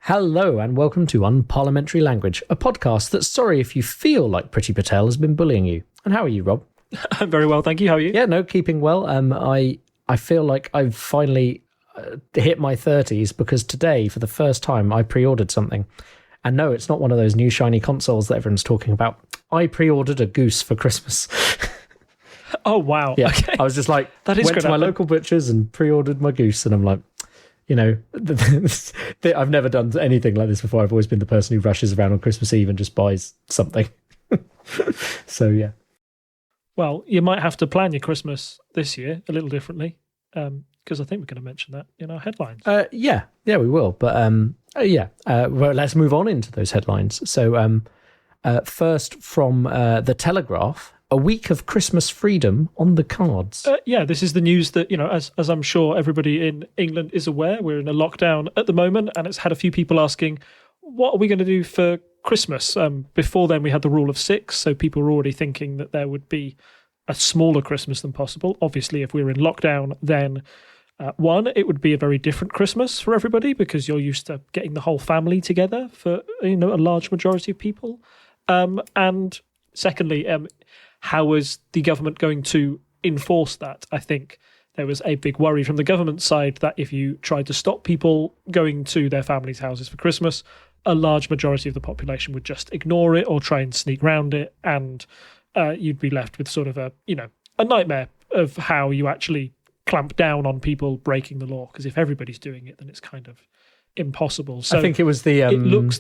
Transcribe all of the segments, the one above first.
Hello and welcome to Unparliamentary Language, a podcast that's sorry if you feel like Priti Patel has been bullying you. And how are you, Rob? I'm very well, thank you. How are you? Yeah, no, keeping well. I feel like I've finally hit my 30s because today, for the first time, I pre-ordered something. And no, it's not one of those new shiny consoles that everyone's talking about. I pre-ordered a goose for Christmas. Oh, wow. Yeah, okay. I was just like, that is went to my local butcher's and pre-ordered my goose. And I'm like, you know, I've never done anything like this before. I've always been the person who rushes around on Christmas Eve and just buys something. So, yeah. Well, you might have to plan your Christmas this year a little differently, because I think we're going to mention that in our headlines. Yeah, we will. But well, let's move on into those headlines. So, first from The Telegraph. A week of Christmas freedom on the cards. This is the news that, as I'm sure everybody in England is aware, we're in a lockdown at the moment, and it's had a few people asking, what are we going to do for Christmas? Before then, we had the rule of 6, so people were already thinking that there would be a smaller Christmas than possible. Obviously, if we're in lockdown, then it would be a very different Christmas for everybody because you're used to getting the whole family together for a large majority of people. And secondly, how is the government going to enforce that? I think there was a big worry from the government side that if you tried to stop people going to their families' houses for Christmas, a large majority of the population would just ignore it or try and sneak round it, and you'd be left with sort of a nightmare of how you actually clamp down on people breaking the law, because if everybody's doing it, then it's kind of impossible. So I think it was the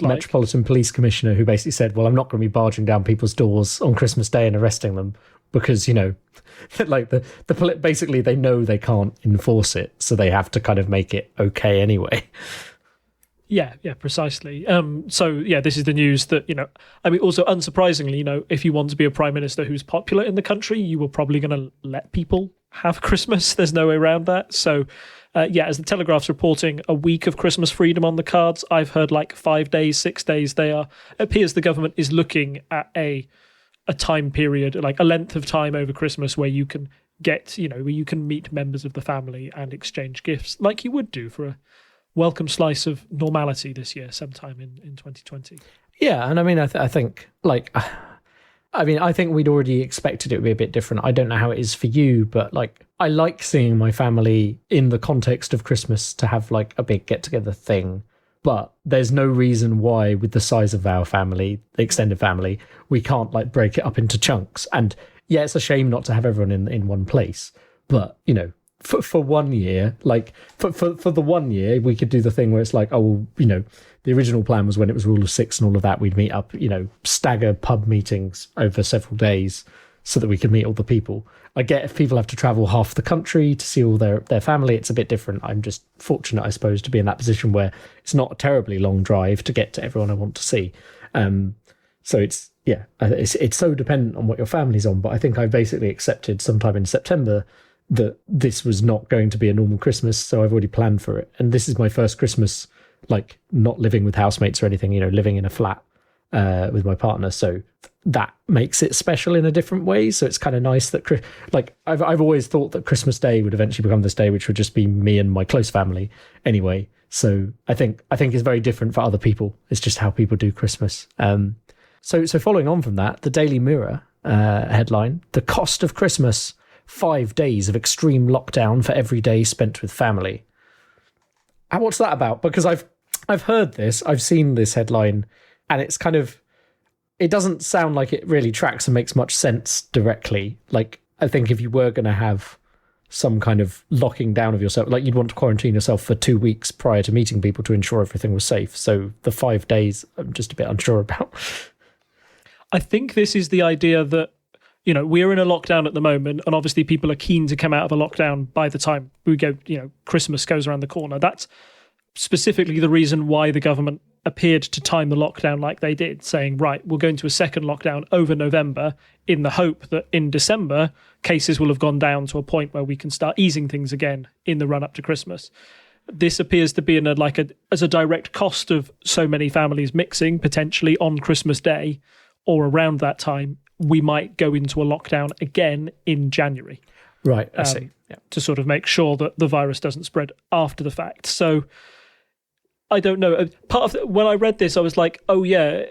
Metropolitan Police Commissioner who basically said, well, I'm not going to be barging down people's doors on Christmas Day and arresting them because, like basically they know they can't enforce it, so they have to kind of make it okay anyway. Yeah, precisely. This is the news that, also unsurprisingly, if you want to be a prime minister who's popular in the country, you were probably going to let people have Christmas. There's no way around that. So, as the Telegraph's reporting, a week of Christmas freedom on the cards. I've heard like 5 days, 6 days. It appears the government is looking at a time period, like a length of time over Christmas where you can where you can meet members of the family and exchange gifts like you would do for a welcome slice of normality this year, sometime in 2020. Yeah, and I mean, I think we'd already expected it would be a bit different. I don't know how it is for you, but I like seeing my family in the context of Christmas to have like a big get-together thing. But there's no reason why, with the size of our family, the extended family, we can't like break it up into chunks. And yeah, it's a shame not to have everyone in one place. But, for 1 year, like for the 1 year, we could do the thing where it's like, the original plan was when it was rule of 6 and all of that, we'd meet up, stagger pub meetings over several days so that we could meet all the people. I get if people have to travel half the country to see all their family, it's a bit different. I'm just fortunate, I suppose, to be in that position where it's not a terribly long drive to get to everyone I want to see. So it's so dependent on what your family's on. But I think I basically accepted sometime in September that this was not going to be a normal Christmas, so I've already planned for it. And this is my first Christmas, like, not living with housemates or anything, living in a flat with my partner. So that makes it special in a different way. So it's kind of nice that, I've always thought that Christmas Day would eventually become this day, which would just be me and my close family anyway. So I think it's very different for other people. It's just how people do Christmas. So following on from that, the Daily Mirror headline, "The cost of Christmas, 5 days of extreme lockdown for every day spent with family." And what's that about? Because I've heard this, I've seen this headline, and it's kind of, it doesn't sound like it really tracks and makes much sense directly. Like, I think if you were going to have some kind of locking down of yourself, like you'd want to quarantine yourself for 2 weeks prior to meeting people to ensure everything was safe. So the 5 days, I'm just a bit unsure about. I think this is the idea that, we're in a lockdown at the moment, and obviously people are keen to come out of a lockdown by the time we go, Christmas goes around the corner. That's specifically the reason why the government appeared to time the lockdown like they did, saying, right, we'll go into a second lockdown over November in the hope that in December, cases will have gone down to a point where we can start easing things again in the run-up to Christmas. This appears to be as a direct cost of so many families mixing, potentially on Christmas Day or around that time. We might go into a lockdown again in January. Right, I see. Yeah. To sort of make sure that the virus doesn't spread after the fact. So I don't know. When I read this, I was like, oh yeah,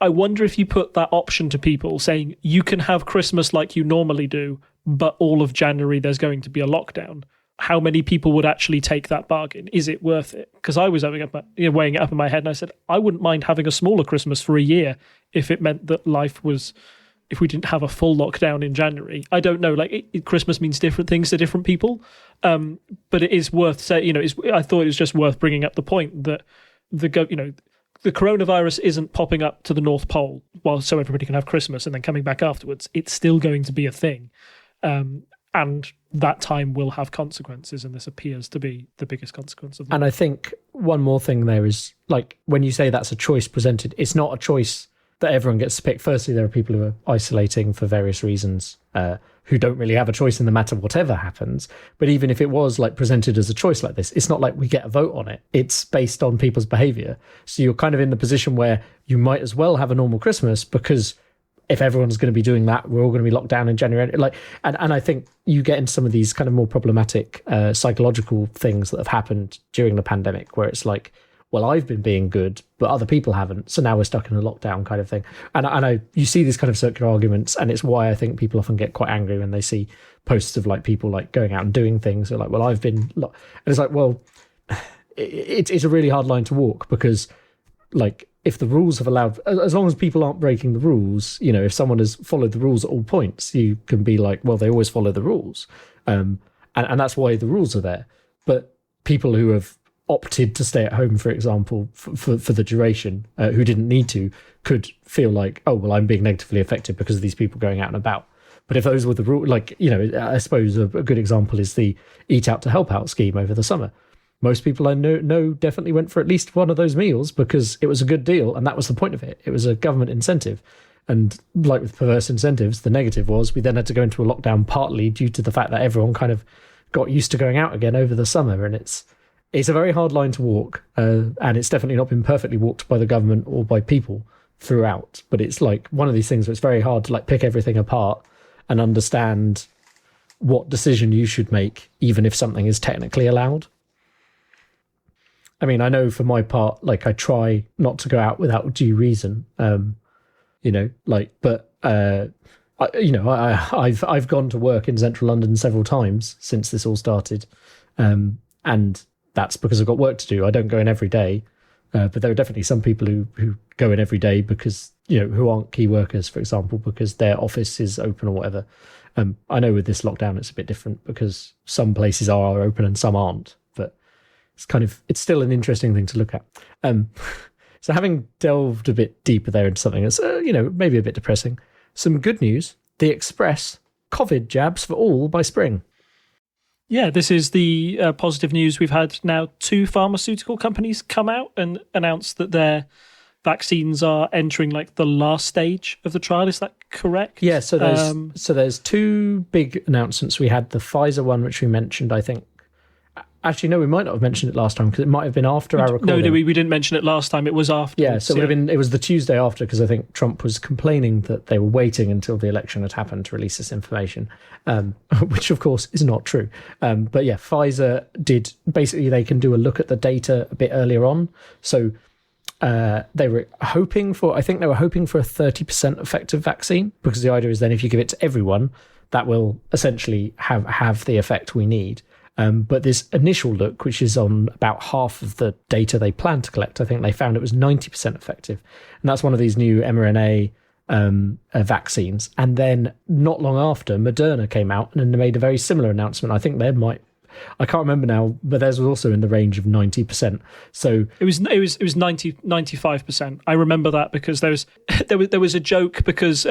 I wonder if you put that option to people saying you can have Christmas like you normally do, but all of January there's going to be a lockdown. How many people would actually take that bargain? Is it worth it? Because I was weighing it up in my head, and I said, I wouldn't mind having a smaller Christmas for a year if it meant that if we didn't have a full lockdown in January. I don't know, Christmas means different things to different people, but it is worth saying, I thought it was just worth bringing up the point that the coronavirus isn't popping up to the North Pole so everybody can have Christmas and then coming back afterwards. It's still going to be a thing. And that time will have consequences, and this appears to be the biggest consequence of them. And I think one more thing there is, when you say that's a choice presented, it's not a choice that everyone gets to pick. Firstly, there are people who are isolating for various reasons, who don't really have a choice in the matter whatever happens. But even if it was presented as a choice like this, it's not like we get a vote on it. It's based on people's behaviour. So you're kind of in the position where you might as well have a normal Christmas, because if everyone's going to be doing that, we're all going to be locked down in January. And I think you get into some of these kind of more problematic psychological things that have happened during the pandemic, where it's like, well, I've been being good, but other people haven't, so now we're stuck in a lockdown kind of thing. And you see these kind of circular arguments, and it's why I think people often get quite angry when they see posts of people going out and doing things. They're like, well, I've been... And it's like, well, it's a really hard line to walk, because if the rules have allowed... As long as people aren't breaking the rules, if someone has followed the rules at all points, you can be like, well, they always follow the rules. And that's why the rules are there. But people who have opted to stay at home, for example, for the duration, who didn't need to, could feel like, oh, well, I'm being negatively affected because of these people going out and about. But if those were the rules, I suppose a good example is the Eat Out to Help Out scheme over the summer. Most people I know definitely went for at least one of those meals because it was a good deal, and that was the point of it. It was a government incentive. And with perverse incentives, the negative was we then had to go into a lockdown partly due to the fact that everyone kind of got used to going out again over the summer. And it's a very hard line to walk, and it's definitely not been perfectly walked by the government or by people throughout. But it's one of these things where it's very hard to pick everything apart and understand what decision you should make, even if something is technically allowed. I mean, I know for my part, I try not to go out without due reason, but I've gone to work in central London several times since this all started, and that's because I've got work to do. I don't go in every day, but there are definitely some people who go in every day because, who aren't key workers, for example, because their office is open or whatever. I know with this lockdown, it's a bit different because some places are open and some aren't, but it's still an interesting thing to look at. So having delved a bit deeper there into something that's, maybe a bit depressing, some good news: The Express, COVID jabs for all by spring. Yeah, this is the positive news. We've had now 2 pharmaceutical companies come out and announce that their vaccines are entering the last stage of the trial. Is that correct? Yeah, so there's 2 big announcements. We had the Pfizer one, which we mentioned, I think. Actually, no, we might not have mentioned it last time because it might have been after our recording. No, we didn't mention it last time. It was after. Yeah, so it was the Tuesday after, because I think Trump was complaining that they were waiting until the election had happened to release this information, which of course is not true. But yeah, Pfizer did, basically they can do a look at the data a bit earlier on. So they were hoping for a 30% effective vaccine, because the idea is then if you give it to everyone, that will essentially have the effect we need. But this initial look, which is on about half of the data they plan to collect, I think they found it was 90% effective. And that's one of these new mRNA vaccines. And then not long after, Moderna came out and made a very similar announcement. I think I can't remember now, but theirs was also in the range of 90%. So it was 95%. I remember that because there was a joke because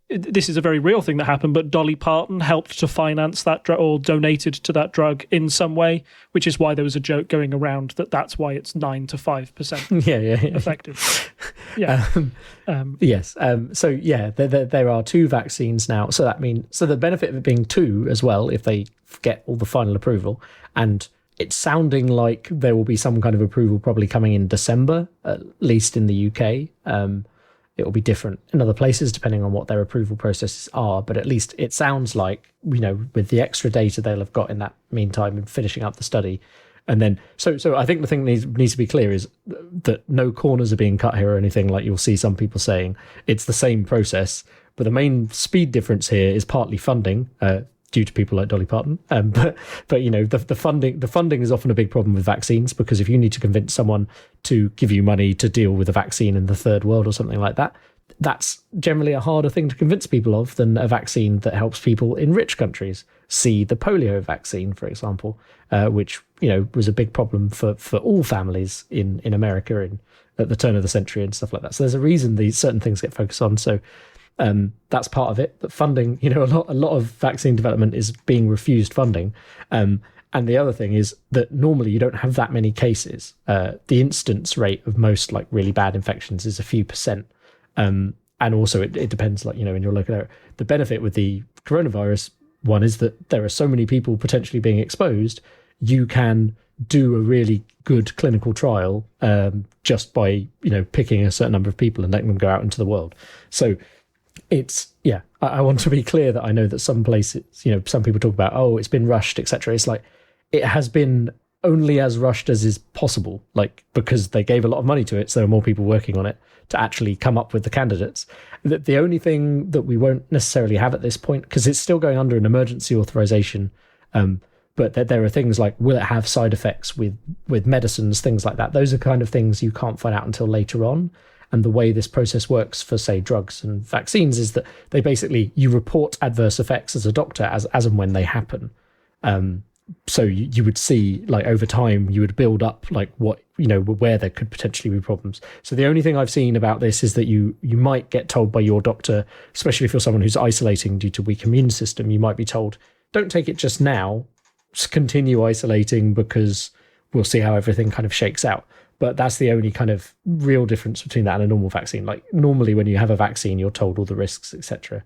this is a very real thing that happened, but Dolly Parton helped to finance that drug or donated to that drug in some way, which is why there was a joke going around that's why it's 9 to 5% effective. Yeah. Yes. So yeah, there are 2 vaccines now. So the benefit of it being 2 as well, if they get all the final approval, and it's sounding like there will be some kind of approval probably coming in December, at least in the UK. It will be different in other places depending on what their approval processes are, but at least it sounds like, with the extra data they'll have got in that meantime and finishing up the study, And then, so I think the thing needs to be clear is that no corners are being cut here or anything like you'll see some people saying. It's the same process, but the main speed difference here is partly funding, due to people like Dolly Parton. But the funding is often a big problem with vaccines, because if you need to convince someone to give you money to deal with a vaccine in the third world or something like that, that's generally a harder thing to convince people of than a vaccine that helps people in rich countries. See the polio vaccine, for example, which was a big problem for all families in America at the turn of the century and stuff like that. So there's a reason these certain things get focused on. So that's part of it. But funding, a lot of vaccine development is being refused funding. And the other thing is that normally you don't have that many cases. The incidence rate of most like really bad infections is a few percent. And also it depends, like, in your local area. The benefit with the coronavirus one is that there are so many people potentially being exposed, you can do a really good clinical trial just by, picking a certain number of people and letting them go out into the world. So it's, I want to be clear that I know that some places, some people talk about, oh, it's been rushed, etc. It's like, it has been only as rushed as is possible, like, because they gave a lot of money to it, so there are more people working on it to actually come up with the candidates. The only thing that we won't necessarily have at this point, because it's still going under an emergency authorization, but there are things like, will it have side effects with medicines, things like that. Those are kind of things you can't find out until later on. And the way this process works for, say, drugs and vaccines is that they basically, you report adverse effects as a doctor as and when they happen. So you would see, like, over time, you would build up, like, what, where there could potentially be problems. So the only thing I've seen about this is that you might get told by your doctor, especially if you're someone who's isolating due to weak immune system, you might be told, don't take it just now, just continue isolating because we'll see how everything kind of shakes out. But that's the only kind of real difference between that and a normal vaccine. Like, normally when you have a vaccine, you're told all the risks, etc.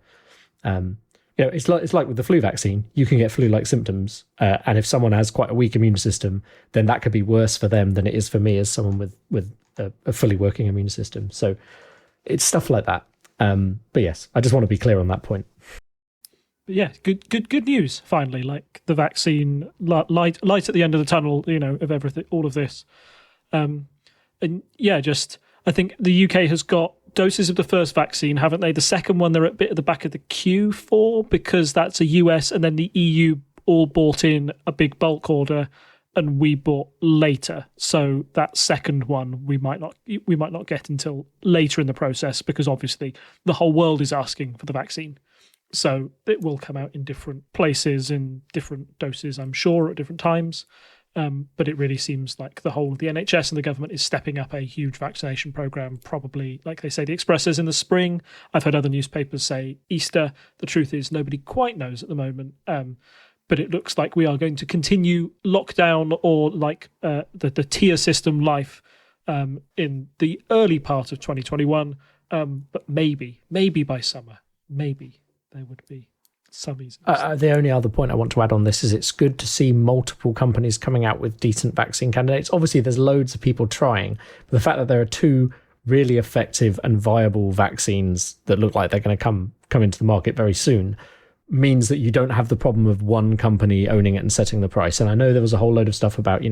It's like with the flu vaccine, you can get flu-like symptoms. And if someone has quite a weak immune system, then that could be worse for them than it is for me as someone with a fully working immune system. So it's stuff like that. But yes, I just want to be clear on that point. Yeah, good news, finally. Like, the vaccine, light at the end of the tunnel, of everything, all of this. And yeah, I think the UK has got doses of the first vaccine, haven't they? The second one, they're a bit at the back of the queue for, because that's a US, and then the EU all bought in a big bulk order, and we bought later. So that second one we might not get until later in the process, because obviously the whole world is asking for the vaccine. So it will come out in different places, in different doses, I'm sure, at different times. But it really seems like the whole of the NHS and the government is stepping up a huge vaccination program, probably, like they say, the Express says in the spring. I've heard other newspapers say Easter. The truth is nobody quite knows at the moment. But it looks like we are going to continue lockdown, or like the tier system life in the early part of 2021. But maybe by summer, maybe there would be some ease. The only other point I want to add on this is it's good to see multiple companies coming out with decent vaccine candidates. Obviously, there's loads of people trying, but the fact that there are two really effective and viable vaccines that look like they're going to come into the market very soon means that you don't have the problem of one company owning it and setting the price. And I know there was a whole load of stuff about,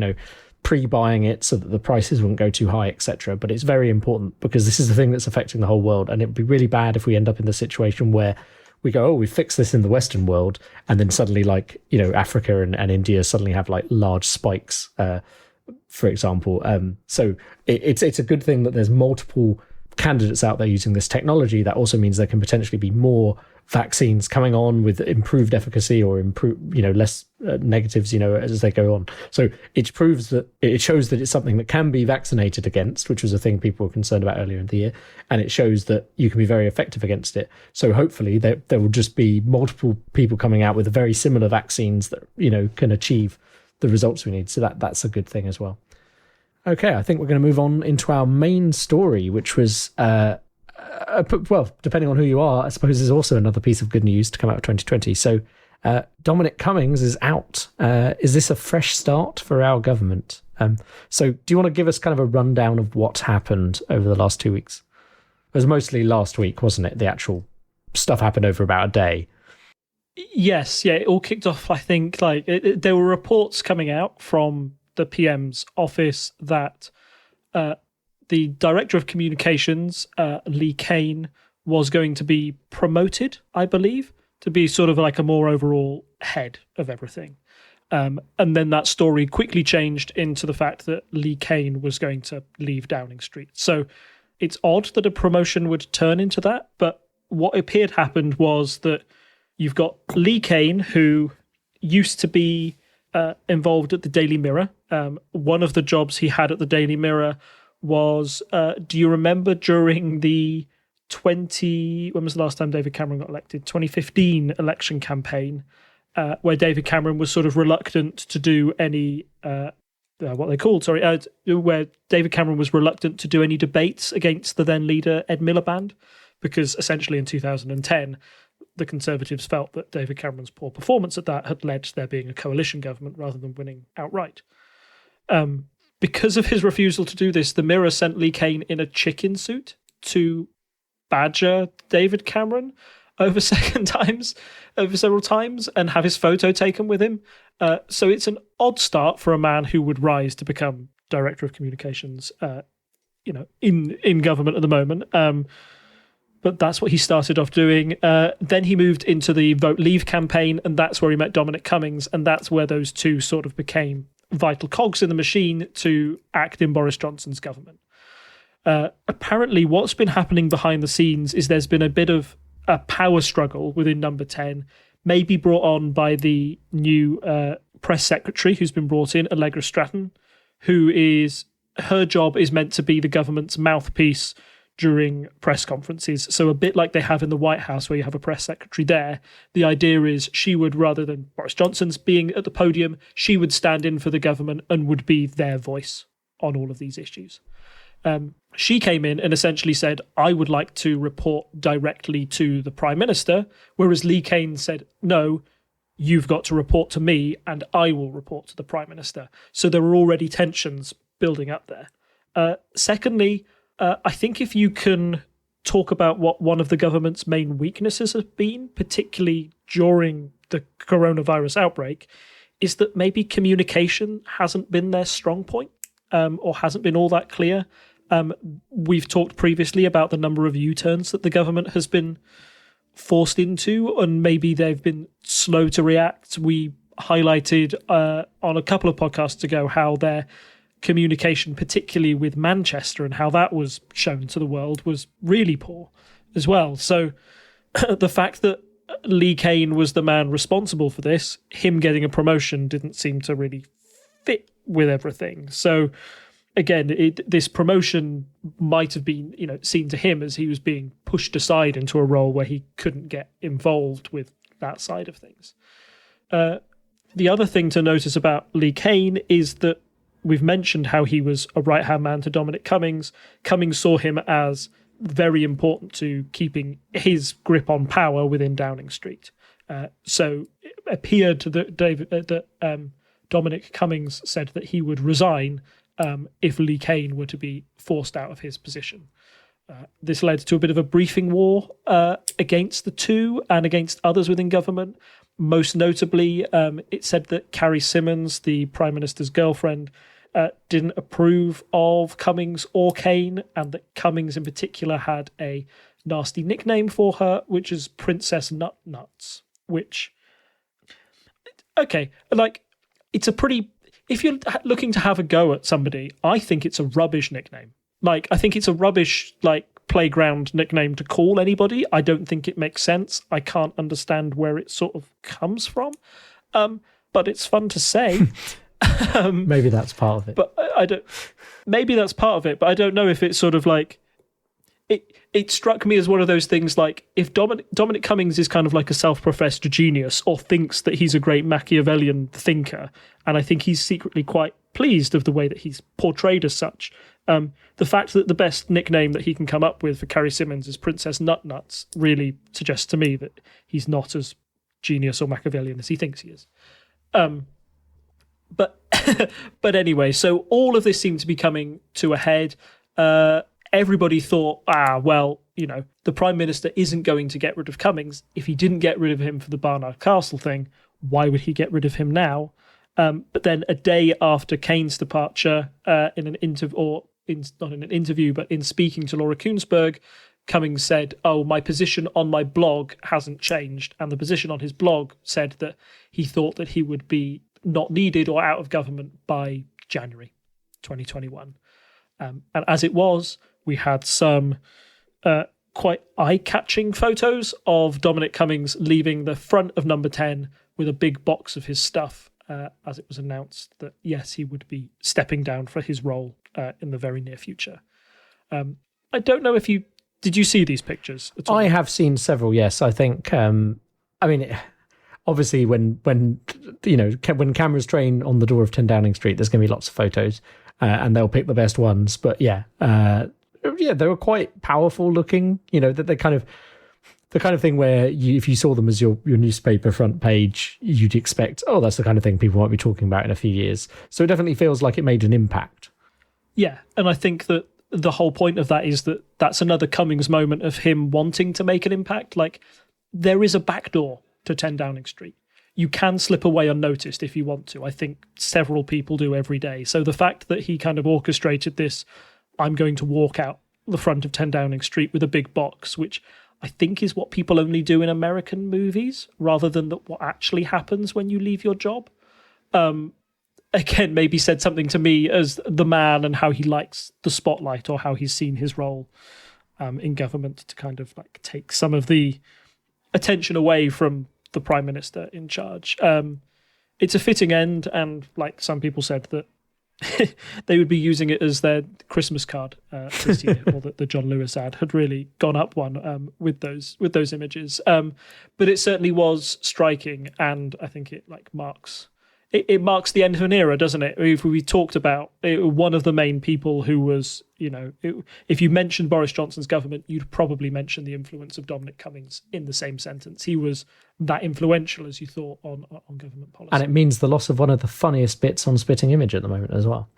pre-buying it so that the prices wouldn't go too high, etc. But it's very important, because this is the thing that's affecting the whole world. And it would be really bad if we end up in the situation where we go, oh, we fixed this in the Western world, and then suddenly, like, Africa and India suddenly have like large spikes, for example. So it's a good thing that there's multiple candidates out there using this technology. That also means there can potentially be more vaccines coming on with improved efficacy or less negatives, as they go on. So it shows that it's something that can be vaccinated against, which was a thing people were concerned about earlier in the year. And it shows that you can be very effective against it. So hopefully there will just be multiple people coming out with very similar vaccines that, can achieve the results we need. So that's a good thing as well. Okay, I think we're going to move on into our main story, which was, well, depending on who you are, I suppose is also another piece of good news to come out of 2020. So Dominic Cummings is out. Is this a fresh start for our government? So do you want to give us kind of a rundown of what's happened over the last 2 weeks? It was mostly last week, wasn't it? The actual stuff happened over about a day. Yes, yeah, it all kicked off, I think, there were reports coming out from the PM's office that the director of communications, Lee Kane, was going to be promoted, I believe, to be sort of like a more overall head of everything. And then that story quickly changed into the fact that Lee Kane was going to leave Downing Street. So it's odd that a promotion would turn into that, but what appeared happened was that you've got Lee Kane, who used to be involved at the Daily Mirror. One of the jobs he had at the Daily Mirror was, do you remember during the when was the last time David Cameron got elected? 2015 election campaign, where David Cameron was sort of reluctant to do any, where David Cameron was reluctant to do any debates against the then leader, Ed Miliband, because essentially in 2010, the Conservatives felt that David Cameron's poor performance at that had led to there being a coalition government rather than winning outright. Because of his refusal to do this, the Mirror sent Lee Kane in a chicken suit to badger David Cameron over several times and have his photo taken with him. So it's an odd start for a man who would rise to become director of communications, in government at the moment. But that's what he started off doing. Then he moved into the Vote Leave campaign, and that's where he met Dominic Cummings, and that's where those two sort of became vital cogs in the machine to act in Boris Johnson's government. Apparently, what's been happening behind the scenes is there's been a bit of a power struggle within Number 10, maybe brought on by the new press secretary who's been brought in, Allegra Stratton, her job is meant to be the government's mouthpiece during press conferences. So a bit like they have in the White House, where you have a press secretary there, the idea is she would, rather than Boris Johnson's being at the podium, she would stand in for the government and would be their voice on all of these issues. She came in and essentially said, I would like to report directly to the Prime Minister, whereas Lee Kane said, no, you've got to report to me and I will report to the Prime Minister. So there were already tensions building up there. Secondly, I think if you can talk about what one of the government's main weaknesses have been, particularly during the coronavirus outbreak, is that maybe communication hasn't been their strong point, or hasn't been all that clear. We've talked previously about the number of U-turns that the government has been forced into, and maybe they've been slow to react. We highlighted on a couple of podcasts ago how their communication, particularly with Manchester, and how that was shown to the world, was really poor as well. So the fact that Lee Kane was the man responsible for this, him getting a promotion didn't seem to really fit with everything. So again, this promotion might have been, seen to him as he was being pushed aside into a role where he couldn't get involved with that side of things. The other thing to notice about Lee Kane is that we've mentioned how he was a right-hand man to Dominic Cummings. Cummings saw him as very important to keeping his grip on power within Downing Street. So it appeared that Dominic Cummings said that he would resign if Lee Kane were to be forced out of his position. This led to a bit of a briefing war against the two and against others within government. Most notably, it said that Carrie Symonds, the Prime Minister's girlfriend, didn't approve of Cummings or Kane, and that Cummings in particular had a nasty nickname for her, which is Princess Nut Nuts, which, okay, it's a pretty, if you're looking to have a go at somebody, I think it's a rubbish nickname. I think it's a rubbish, playground nickname to call anybody. I don't think it makes sense. I can't understand where it sort of comes from. But it's fun to say. Maybe that's part of it. But I don't. Maybe that's part of it. But I don't know if it's sort of It struck me as one of those things if Dominic Cummings is kind of like a self-professed genius or thinks that he's a great Machiavellian thinker, and I think he's secretly quite pleased of the way that he's portrayed as such. The fact that the best nickname that he can come up with for Carrie Symonds is Princess Nut Nuts really suggests to me that he's not as genius or Machiavellian as he thinks he is. But anyway, so all of this seemed to be coming to a head. Everybody thought, the Prime Minister isn't going to get rid of Cummings. If he didn't get rid of him for the Barnard Castle thing, why would he get rid of him now? But then a day after Kane's departure, in an interview, not in an interview, but in speaking to Laura Kuenssberg, Cummings said, "Oh, my position on my blog hasn't changed." And the position on his blog said that he thought that he would be not needed or out of government by January 2021. And as it was, we had some quite eye-catching photos of Dominic Cummings leaving the front of Number 10 with a big box of his stuff, as it was announced that, yes, he would be stepping down for his role in the very near future. I don't know if did you see these pictures at all? I have seen several, yes. I think, obviously when cameras train on the door of 10 Downing Street, there's going to be lots of photos, and they'll pick the best ones. But they were quite powerful looking. That the kind of thing where if you saw them as your newspaper front page, you'd expect, oh, that's the kind of thing people might be talking about in a few years. So it definitely feels like it made an impact. Yeah, and I think that the whole point of that is that that's another Cummings moment of him wanting to make an impact. Like, there is a back door to 10 Downing Street. You can slip away unnoticed if you want to. I think several people do every day. So the fact that he kind of orchestrated this, I'm going to walk out the front of 10 Downing Street with a big box, which I think is what people only do in American movies rather than what actually happens when you leave your job. Again, maybe said something to me as the man and how he likes the spotlight, or how he's seen his role in government to kind of like take some of the attention away from the Prime Minister in charge. It's a fitting end, and like some people said that they would be using it as their Christmas card this year, or that the John Lewis ad had really gone up one with those images. But it certainly was striking, and I think it marks the end of an era, doesn't it? If we talked about one of the main people who was, if you mentioned Boris Johnson's government, you'd probably mention the influence of Dominic Cummings in the same sentence. He was that influential, as you thought, on government policy. And it means the loss of one of the funniest bits on Spitting Image at the moment as well.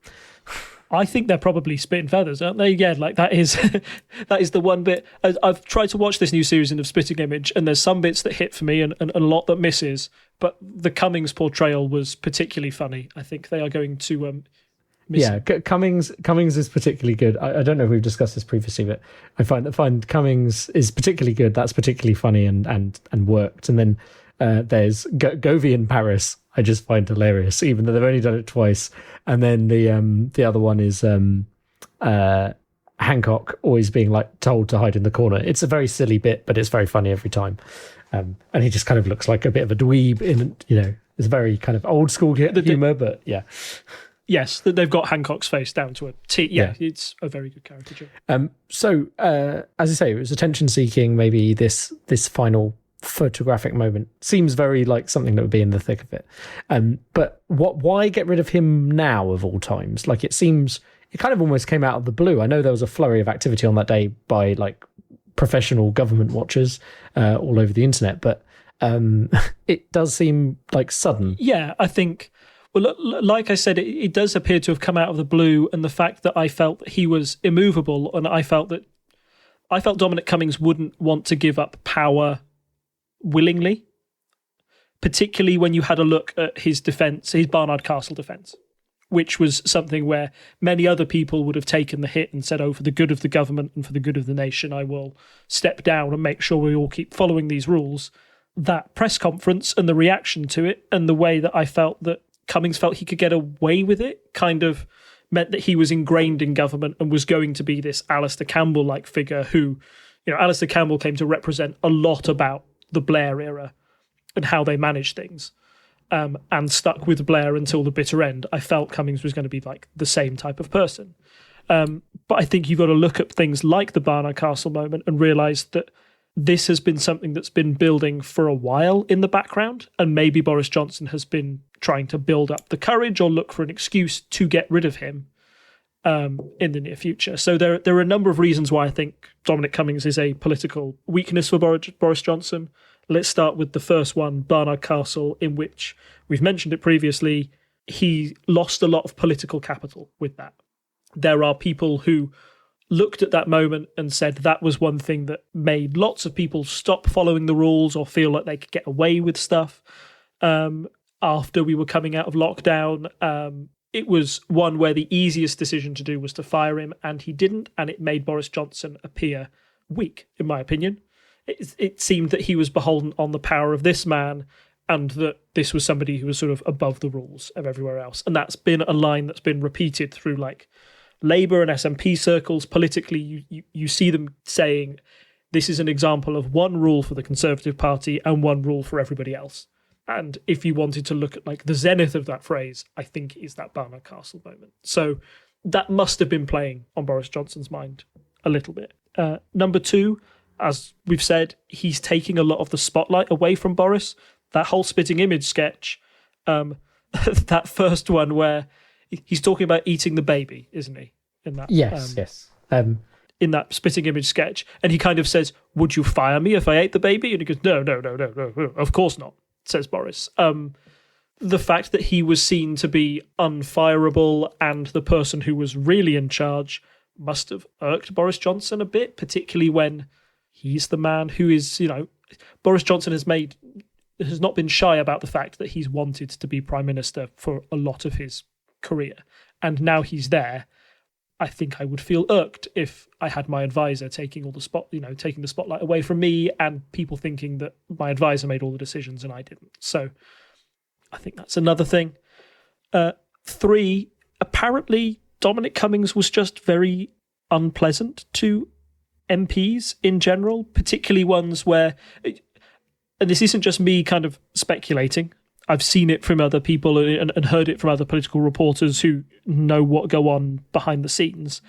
I think they're probably spitting feathers, aren't they? Yeah, like that is the one bit. I've tried to watch this new series of Spitting Image, and there's some bits that hit for me and a lot that misses. But the Cummings portrayal was particularly funny. I think they are going to miss it. Cummings is particularly good. I don't know if we've discussed this previously, but I find Cummings is particularly good. That's particularly funny and worked. And then there's Govey in Paris. I just find hilarious, even though they've only done it twice. And then the other one is Hancock always being told to hide in the corner. It's a very silly bit, but it's very funny every time. And he just kind of looks like a bit of a dweeb it's very kind of old school humour, but yeah. Yes, they've got Hancock's face down to a T. Yeah, it's a very good caricature. So, as I say, it was attention-seeking. Maybe this final photographic moment seems very like something that would be in the thick of it. But why get rid of him now of all times? Like, it seems it kind of almost came out of the blue. I know there was a flurry of activity on that day by professional government watchers all over the internet, but it does seem sudden. Yeah, I think. Well, like I said, it does appear to have come out of the blue, and the fact that I felt that he was immovable, and I felt Dominic Cummings wouldn't want to give up power willingly, particularly when you had a look at his defence, his Barnard Castle defence, which was something where many other people would have taken the hit and said, oh, for the good of the government and for the good of the nation, I will step down and make sure we all keep following these rules. That press conference and the reaction to it, and the way that I felt that Cummings felt he could get away with it, kind of meant that he was ingrained in government and was going to be this Alistair Campbell-like figure who, Alistair Campbell came to represent a lot about the Blair era and how they managed things, and stuck with Blair until the bitter end. I felt Cummings was going to be the same type of person. But I think you've got to look at things like the Barnard Castle moment and realise that this has been something that's been building for a while in the background, and maybe Boris Johnson has been trying to build up the courage or look for an excuse to get rid of him in the near future. So there are a number of reasons why I think Dominic Cummings is a political weakness for Boris Johnson. Let's start with the first one, Barnard Castle, in which we've mentioned it previously. He lost a lot of political capital with that. There are people who looked at that moment and said that was one thing that made lots of people stop following the rules or feel like they could get away with stuff. after we were coming out of lockdown. It was one where the easiest decision to do was to fire him, and he didn't, and it made Boris Johnson appear weak, in my opinion. It seemed that he was beholden on the power of this man, and that this was somebody who was sort of above the rules of everywhere else. And that's been a line that's been repeated through like Labour and SNP circles. Politically, you see them saying this is an example of one rule for the Conservative Party and one rule for everybody else. And if you wanted to look at like the zenith of that phrase, I think it is that Barnard Castle moment. So that must have been playing on Boris Johnson's mind a little bit. Number two, as we've said, he's taking a lot of the spotlight away from Boris. That whole spitting image sketch, that first one where he's talking about eating the baby, isn't he? In that, yes. In that spitting image sketch, and he kind of says, "Would you fire me if I ate the baby?" And he goes, "No, of course not," says Boris. The fact that he was seen to be unfireable and the person who was really in charge must have irked Boris Johnson a bit, particularly when he's the man who is, Boris Johnson has not been shy about the fact that he's wanted to be Prime Minister for a lot of his career. And now he's there. I think I would feel irked if I had my advisor taking the spotlight away from me and people thinking that my advisor made all the decisions and I didn't. So I think that's another thing. 3, apparently Dominic Cummings was just very unpleasant to MPs in general, particularly ones where, and this isn't just me kind of speculating, I've seen it from other people and heard it from other political reporters who know what go on behind the scenes.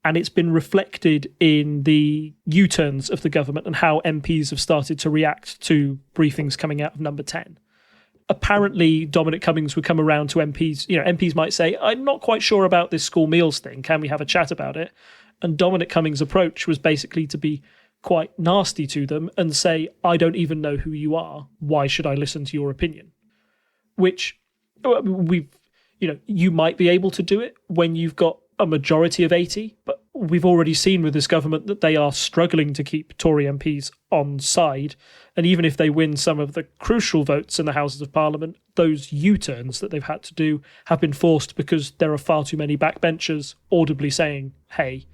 And it's been reflected in the U-turns of the government and how MPs have started to react to briefings coming out of Number 10. Apparently, Dominic Cummings would come around to MPs. MPs might say, "I'm not quite sure about this school meals thing. Can we have a chat about it?" And Dominic Cummings' approach was basically to be quite nasty to them and say, "I don't even know who you are. Why should I listen to your opinion?" Which you might be able to do it when you've got a majority of 80, but we've already seen with this government that they are struggling to keep Tory MPs on side. And even if they win some of the crucial votes in the Houses of Parliament, those U-turns that they've had to do have been forced because there are far too many backbenchers audibly saying, "Hey,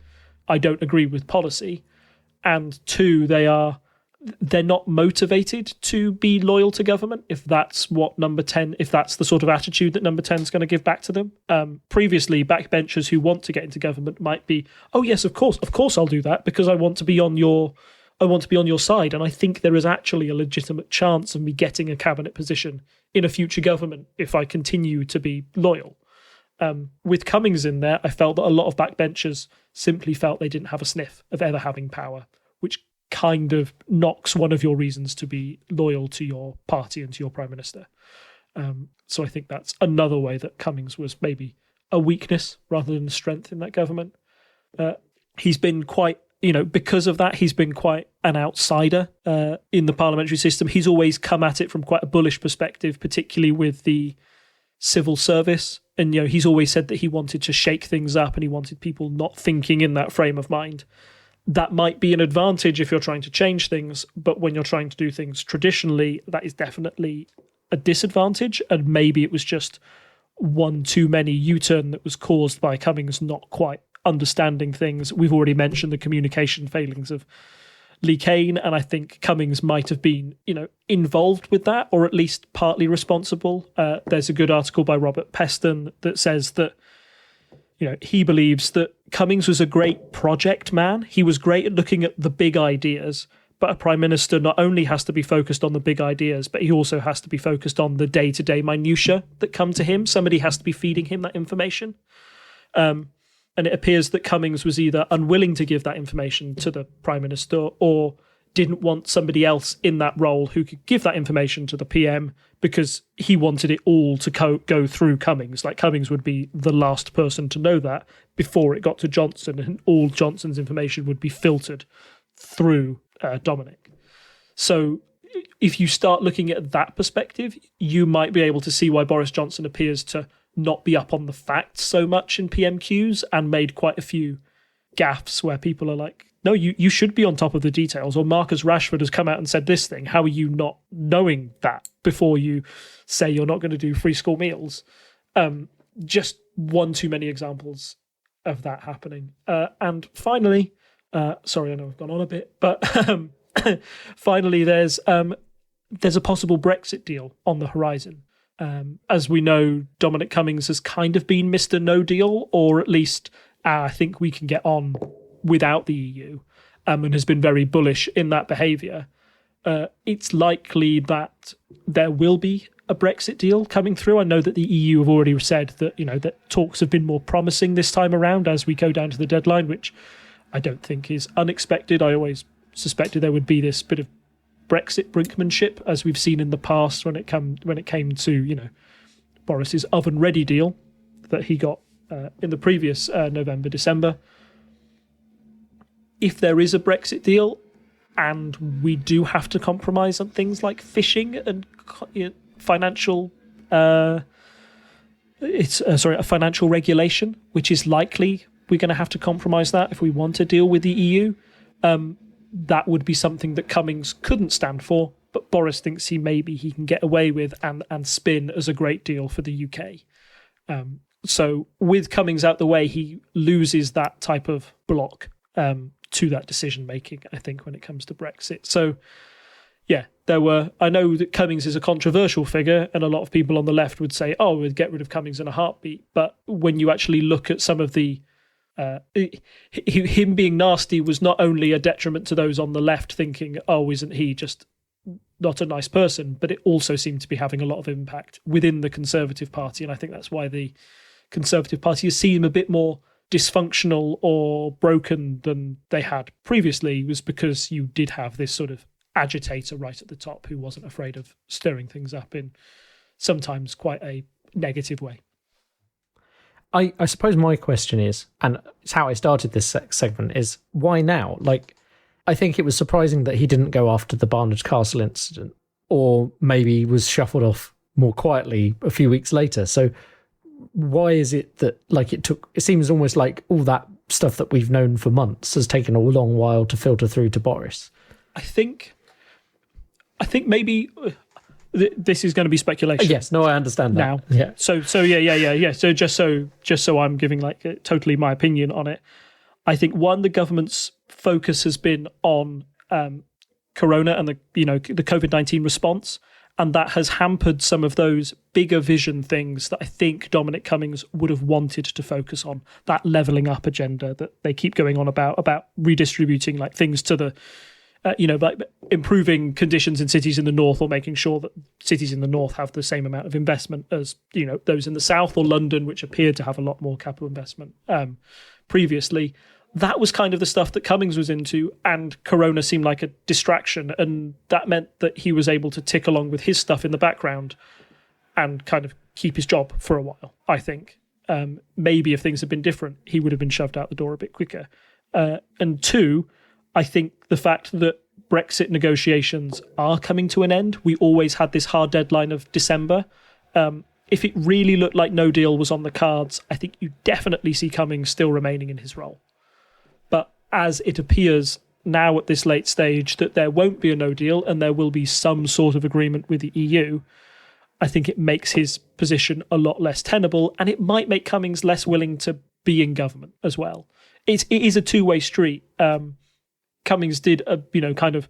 I don't agree with policy." And 2, they're not motivated to be loyal to government if that's the sort of attitude that Number 10 is going to give back to them. Previously, backbenchers who want to get into government might be, "Oh yes, of course I'll do that because I want to be on your side, and I think there is actually a legitimate chance of me getting a cabinet position in a future government if I continue to be loyal." With Cummings in there, I felt that a lot of backbenchers simply felt they didn't have a sniff of ever having power, which kind of knocks one of your reasons to be loyal to your party and to your Prime Minister. So I think that's another way that Cummings was maybe a weakness rather than a strength in that government. He's been quite, because of that, he's been quite an outsider in the parliamentary system. He's always come at it from quite a bullish perspective, particularly with the civil service. And, he's always said that he wanted to shake things up and he wanted people not thinking in that frame of mind. That might be an advantage if you're trying to change things, but when you're trying to do things traditionally, that is definitely a disadvantage. And maybe it was just one too many U-turn that was caused by Cummings not quite understanding things. We've already mentioned the communication failings of Lee Kane, and I think Cummings might have been, involved with that, or at least partly responsible. There's a good article by Robert Peston that says that he believes that Cummings was a great project man. He was great at looking at the big ideas, but a prime minister not only has to be focused on the big ideas, but he also has to be focused on the day-to-day minutiae that come to him. Somebody has to be feeding him that information. And it appears that Cummings was either unwilling to give that information to the prime minister or didn't want somebody else in that role who could give that information to the PM because he wanted it all to go through Cummings. Like Cummings would be the last person to know that before it got to Johnson, and all Johnson's information would be filtered through Dominic. So if you start looking at that perspective, you might be able to see why Boris Johnson appears to not be up on the facts so much in PMQs and made quite a few gaffes where people are like, no, you should be on top of the details. Or Marcus Rashford has come out and said this thing. How are you not knowing that before you say you're not going to do free school meals? Just one too many examples of that happening. And finally, sorry, I know I've gone on a bit, but finally, there's a possible Brexit deal on the horizon. As we know, Dominic Cummings has kind of been Mr. No Deal, or at least I think we can get on without the EU, and has been very bullish in that behaviour. It's likely that there will be a Brexit deal coming through. I know that the EU have already said that, that talks have been more promising this time around as we go down to the deadline, which I don't think is unexpected. I always suspected there would be this bit of Brexit brinkmanship, as we've seen in the past when it came to Boris's oven-ready deal that he got in the previous November, December. If there is a Brexit deal and we do have to compromise on things like fishing and financial a financial regulation, which is likely we're going to have to compromise that if we want to deal with the EU, that would be something that Cummings couldn't stand for, but Boris thinks he can get away with and spin as a great deal for the UK. So with Cummings out the way, he loses that type of block to that decision making, I think, when it comes to Brexit. So yeah, I know that Cummings is a controversial figure, and a lot of people on the left would say, oh, we'd get rid of Cummings in a heartbeat. But when you actually look at some of the him being nasty was not only a detriment to those on the left thinking, oh, isn't he just not a nice person, but it also seemed to be having a lot of impact within the Conservative Party. And I think that's why the Conservative Party has seen a bit more dysfunctional or broken than they had previously, was because you did have this sort of agitator right at the top who wasn't afraid of stirring things up in sometimes quite a negative way. I suppose my question is, and it's how I started this segment, is why now? I think it was surprising that he didn't go after the Barnard Castle incident, or maybe was shuffled off more quietly a few weeks later. So why is it that it seems almost like all that stuff that we've known for months has taken a long while to filter through to Boris? I think maybe this is going to be speculation. Yes, no, I understand that. Now, yeah. So yeah. So just so I'm giving totally my opinion on it, I think the government's focus has been on Corona and the COVID-19 response, and that has hampered some of those bigger vision things that I think Dominic Cummings would have wanted to focus on. That levelling up agenda that they keep going on about redistributing things to the. Improving conditions in cities in the north, or making sure that cities in the north have the same amount of investment as those in the south, or London, which appeared to have a lot more capital investment previously. That was kind of the stuff that Cummings was into, and Corona seemed like a distraction, and that meant that he was able to tick along with his stuff in the background and kind of keep his job for a while, I think. Maybe if things had been different, he would have been shoved out the door a bit quicker. And two, I think the fact that Brexit negotiations are coming to an end, we always had this hard deadline of December. If it really looked like no deal was on the cards, I think you definitely see Cummings still remaining in his role. But as it appears now at this late stage that there won't be a no deal and there will be some sort of agreement with the EU, I think it makes his position a lot less tenable, and it might make Cummings less willing to be in government as well. It is a two-way street. Cummings did, kind of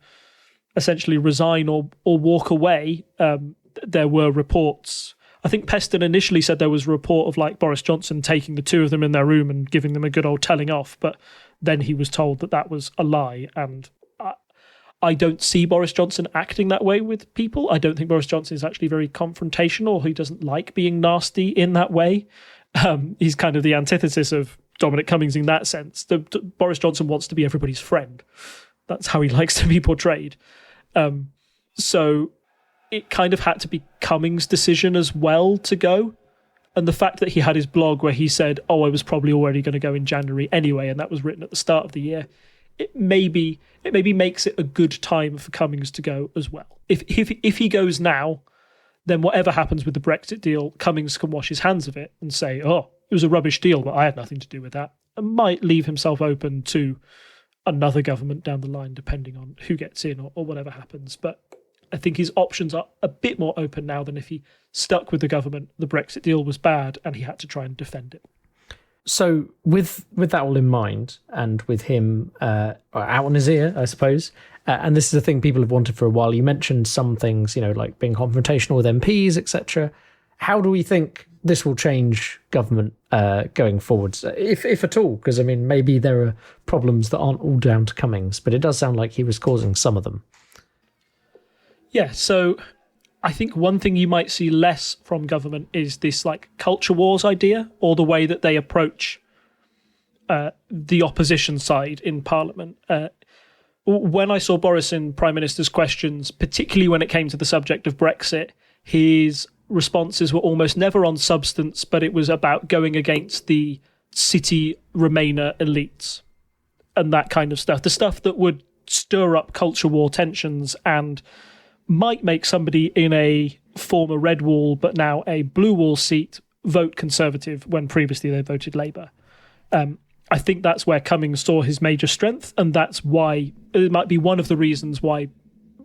essentially resign or walk away. There were reports. I think Peston initially said there was a report of Boris Johnson taking the two of them in their room and giving them a good old telling off, but then he was told that was a lie. And I don't see Boris Johnson acting that way with people. I don't think Boris Johnson is actually very confrontational. He doesn't like being nasty in that way. He's kind of the antithesis of Dominic Cummings in that sense. Boris Johnson wants to be everybody's friend. That's how he likes to be portrayed. So it kind of had to be Cummings' decision as well to go. And the fact that he had his blog where he said, I was probably already going to go in January anyway, and that was written at the start of the year, it maybe makes it a good time for Cummings to go as well. If he goes now, then whatever happens with the Brexit deal, Cummings can wash his hands of it and say, it was a rubbish deal, but I had nothing to do with that, and might leave himself open to another government down the line, depending on who gets in or whatever happens. But I think his options are a bit more open now than if he stuck with the government. The Brexit deal was bad and he had to try and defend it. So with that all in mind, and with him out on his ear, I suppose, and this is a thing people have wanted for a while. You mentioned some things, like being confrontational with MPs, etc. How do we think this will change government going forwards, if at all? Because, maybe there are problems that aren't all down to Cummings, but it does sound like he was causing some of them. Yeah, so I think one thing you might see less from government is this culture wars idea, or the way that they approach the opposition side in Parliament. When I saw Boris in Prime Minister's questions, particularly when it came to the subject of Brexit, his responses were almost never on substance, but it was about going against the city Remainer elites and that kind of stuff. The stuff that would stir up culture war tensions and might make somebody in a former Red Wall but now a Blue Wall seat vote Conservative when previously they voted Labour. I think that's where Cummings saw his major strength, and that's why it might be one of the reasons why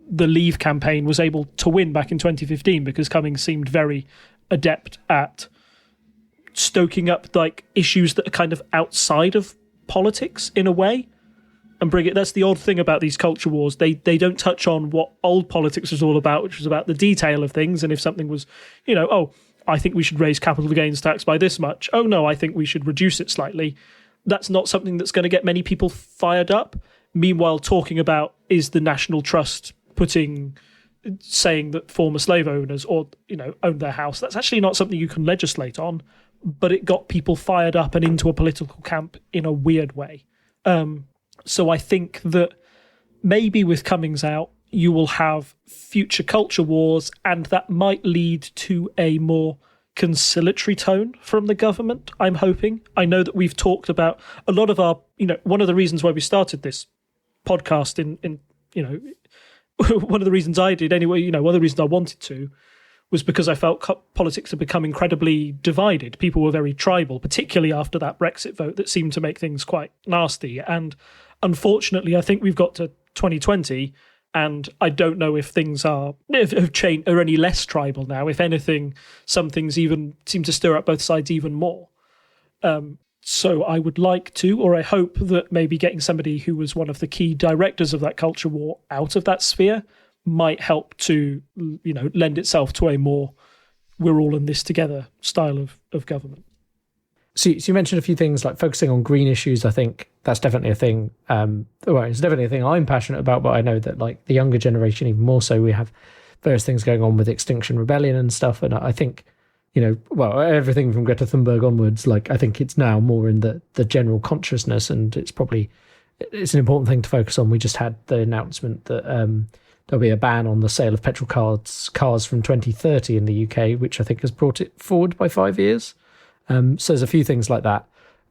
the Leave campaign was able to win back in 2015, because Cummings seemed very adept at stoking up issues that are kind of outside of politics in a way, and bring it. That's the odd thing about these culture wars. They don't touch on what old politics was all about, which was about the detail of things. And if something was, I think we should raise capital gains tax by this much. Oh no, I think we should reduce it slightly. That's not something that's going to get many people fired up. Meanwhile, talking about, is the National Trust saying that former slave owners own their house, that's actually not something you can legislate on, but it got people fired up and into a political camp in a weird way. So I think that maybe with Cummings out, you will have future culture wars, and that might lead to a more conciliatory tone from the government, I'm hoping. I know that we've talked about a lot of our, one of the reasons why we started this podcast in one of the reasons I did anyway, one of the reasons I wanted to was because I felt politics had become incredibly divided. People were very tribal, particularly after that Brexit vote that seemed to make things quite nasty. And unfortunately, I think we've got to 2020, and I don't know if things have changed, are any less tribal now. If anything, some things even seem to stir up both sides even more. So I would like to, or I hope that maybe getting somebody who was one of the key directors of that culture war out of that sphere might help to, lend itself to a more we're all in this together style of government. So you mentioned a few things like focusing on green issues. I think that's definitely a thing. It's definitely a thing I'm passionate about, but I know that the younger generation, even more so, we have various things going on with Extinction Rebellion and stuff. And I think, everything from Greta Thunberg onwards, I think it's now more in the general consciousness, and it's an important thing to focus on. We just had the announcement that there'll be a ban on the sale of petrol cars from 2030 in the UK, which I think has brought it forward by 5 years. So there's a few things like that.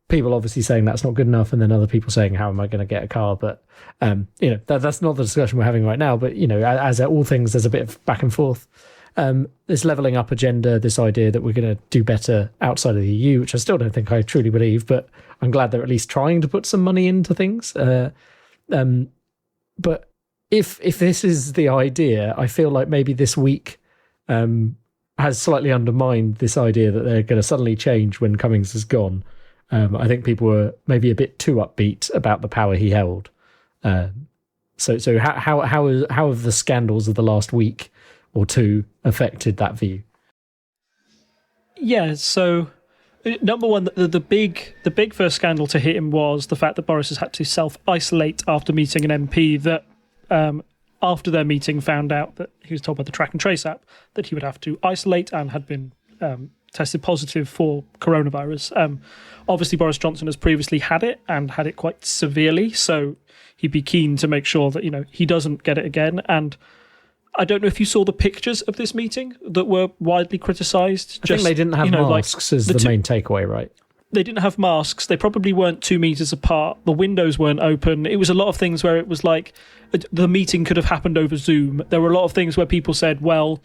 People obviously saying that's not good enough, and then other people saying, how am I going to get a car? But, that's not the discussion we're having right now. But, as at all things, there's a bit of back and forth. This levelling up agenda, this idea that we're going to do better outside of the EU, which I still don't think I truly believe, but I'm glad they're at least trying to put some money into things. But if this is the idea, I feel like maybe this week has slightly undermined this idea that they're going to suddenly change when Cummings is gone. I think people were maybe a bit too upbeat about the power he held. So how have the scandals of the last week or two affected that view? Yeah, so number one, the big first scandal to hit him was the fact that Boris has had to self-isolate after meeting an MP that after their meeting found out that he was told by the Track and Trace app that he would have to isolate and had been tested positive for coronavirus. Obviously, Boris Johnson has previously had it and had it quite severely, so he'd be keen to make sure that he doesn't get it again. And I don't know if you saw the pictures of this meeting that were widely criticised. I think they didn't have masks as the main takeaway, right? They didn't have masks. They probably weren't 2 meters apart. The windows weren't open. It was a lot of things where it was like the meeting could have happened over Zoom. There were a lot of things where people said, well,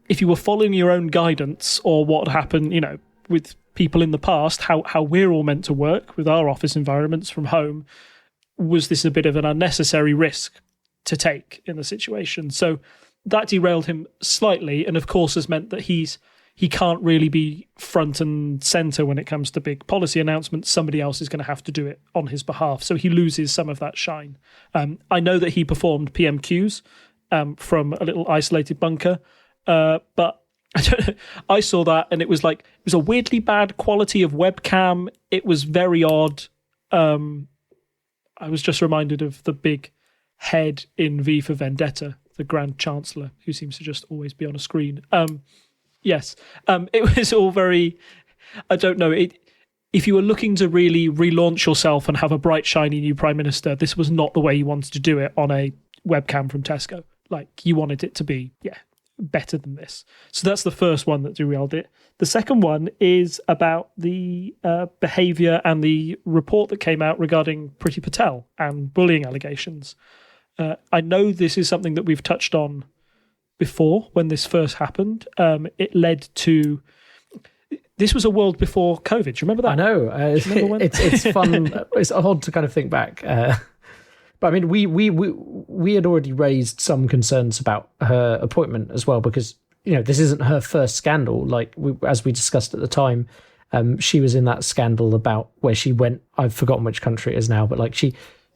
if you were following your own guidance or what happened, with people in the past, how we're all meant to work with our office environments from home, was this a bit of an unnecessary risk to take in the situation? So that derailed him slightly, and of course has meant that he can't really be front and centre when it comes to big policy announcements. Somebody else is going to have to do it on his behalf. So he loses some of that shine. I know that he performed PMQs from a little isolated bunker, but I saw that and it was a weirdly bad quality of webcam. It was very odd. I was just reminded of the big head in V for Vendetta, the Grand Chancellor, who seems to just always be on a screen. Yes, it was all very, I don't know, if you were looking to really relaunch yourself and have a bright, shiny new Prime Minister, this was not the way you wanted to do it on a webcam from Tesco. Like, you wanted it to be, better than this. So that's the first one that derailed it. The second one is about the behaviour and the report that came out regarding Priti Patel and bullying allegations. I know this is something that we've touched on before when this first happened. It led to... This was a world before COVID. Do you remember that? I know. It's fun. It's odd to kind of think back. But I mean, we had already raised some concerns about her appointment as well, because, this isn't her first scandal. Like, as we discussed at the time, she was in that scandal about where she went. I've forgotten which country it is now, but like she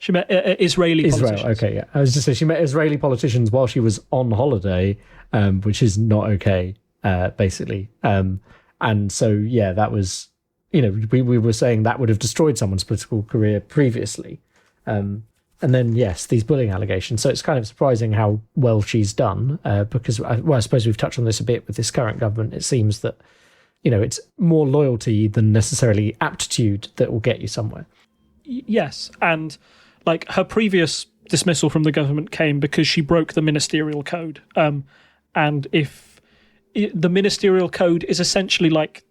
met Israel. Okay, yeah. I was just saying she met Israeli politicians while she was on holiday, which is not okay, basically. And so, yeah, that was, we were saying that would have destroyed someone's political career previously. And then, yes, these bullying allegations. So it's kind of surprising how well she's done, because, I suppose we've touched on this a bit with this current government. It seems that, it's more loyalty than necessarily aptitude that will get you somewhere. Yes, and like her previous dismissal from the government came because she broke the ministerial code. And if the ministerial code is essentially like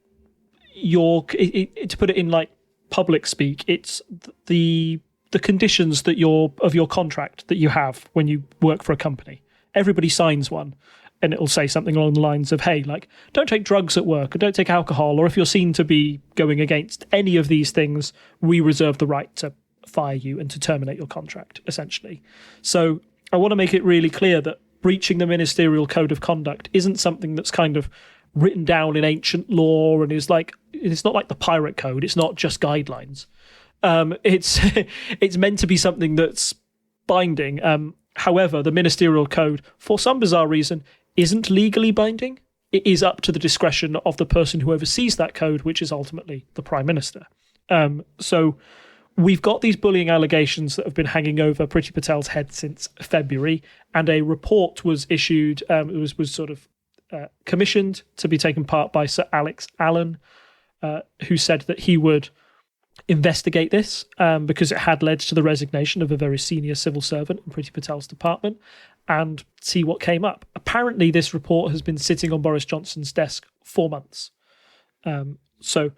to put it in like public speak, it's the conditions that of your contract that you have when you work for a company. Everybody signs one, and it'll say something along the lines of, hey, like, don't take drugs at work, or don't take alcohol, or if you're seen to be going against any of these things, we reserve the right to fire you and to terminate your contract, essentially. So I want to make it really clear that breaching the ministerial code of conduct isn't something that's kind of written down in ancient law and it's not like the pirate code. It's not just guidelines. It's meant to be something that's binding. However, the ministerial code, for some bizarre reason, isn't legally binding. It is up to the discretion of the person who oversees that code, which is ultimately the Prime Minister. So we've got these bullying allegations that have been hanging over Priti Patel's head since February, and a report was issued. It was sort of commissioned to be taken part by Sir Alex Allen, who said that he would investigate this because it had led to the resignation of a very senior civil servant in Priti Patel's department, and see what came up. Apparently, this report has been sitting on Boris Johnson's desk for months. So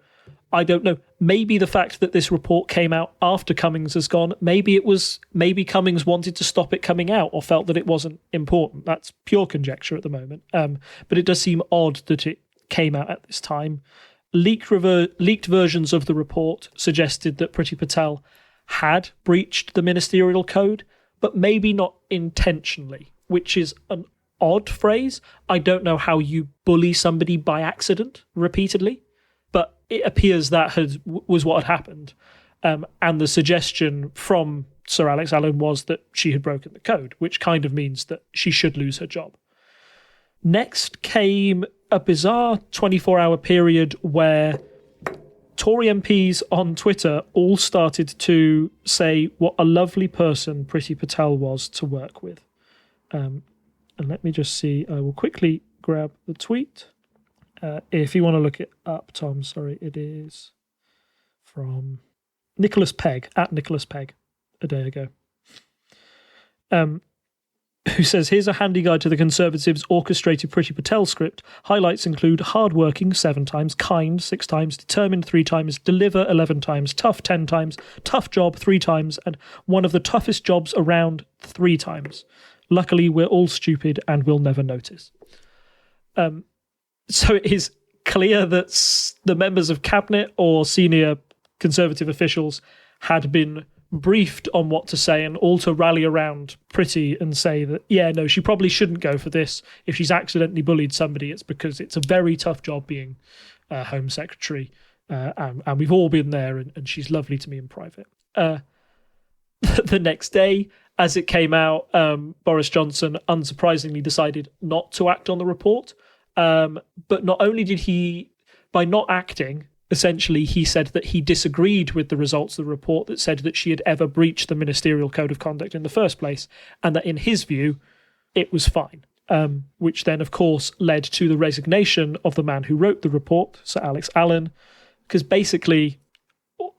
I don't know. Maybe the fact that this report came out after Cummings has gone, maybe Cummings wanted to stop it coming out or felt that it wasn't important. That's pure conjecture at the moment. But it does seem odd that it came out at this time. Leaked versions of the report suggested that Priti Patel had breached the ministerial code, but maybe not intentionally, which is an odd phrase. I don't know how you bully somebody by accident repeatedly, but it appears that was what had happened. And the suggestion from Sir Alex Allen was that she had broken the code, which kind of means that she should lose her job. Next came a bizarre 24-hour period where Tory MPs on Twitter all started to say what a lovely person Priti Patel was to work with. And let me just see. I will quickly grab the tweet. If you want to look it up, Tom, sorry, it is from Nicholas Pegg, at Nicholas Pegg, a day ago. Who says, here's a handy guide to the Conservatives' orchestrated Priti Patel script. Highlights include hardworking 7 times, kind 6 times, determined 3 times, deliver 11 times, tough 10 times, tough job 3 times, and one of the toughest jobs around 3 times. Luckily, we're all stupid and we'll never notice. So it is clear that the members of Cabinet or senior Conservative officials had been briefed on what to say and all to rally around Priti and say that, yeah, no, she probably shouldn't go for this. If she's accidentally bullied somebody, it's because it's a very tough job being Home Secretary. And we've all been there, and she's lovely to me in private. The next day, as it came out, Boris Johnson unsurprisingly decided not to act on the report. But not only did he, by not acting, essentially he said that he disagreed with the results of the report that said that she had ever breached the ministerial code of conduct in the first place, and that in his view, it was fine. Which then, of course, led to the resignation of the man who wrote the report, Sir Alex Allen, because basically,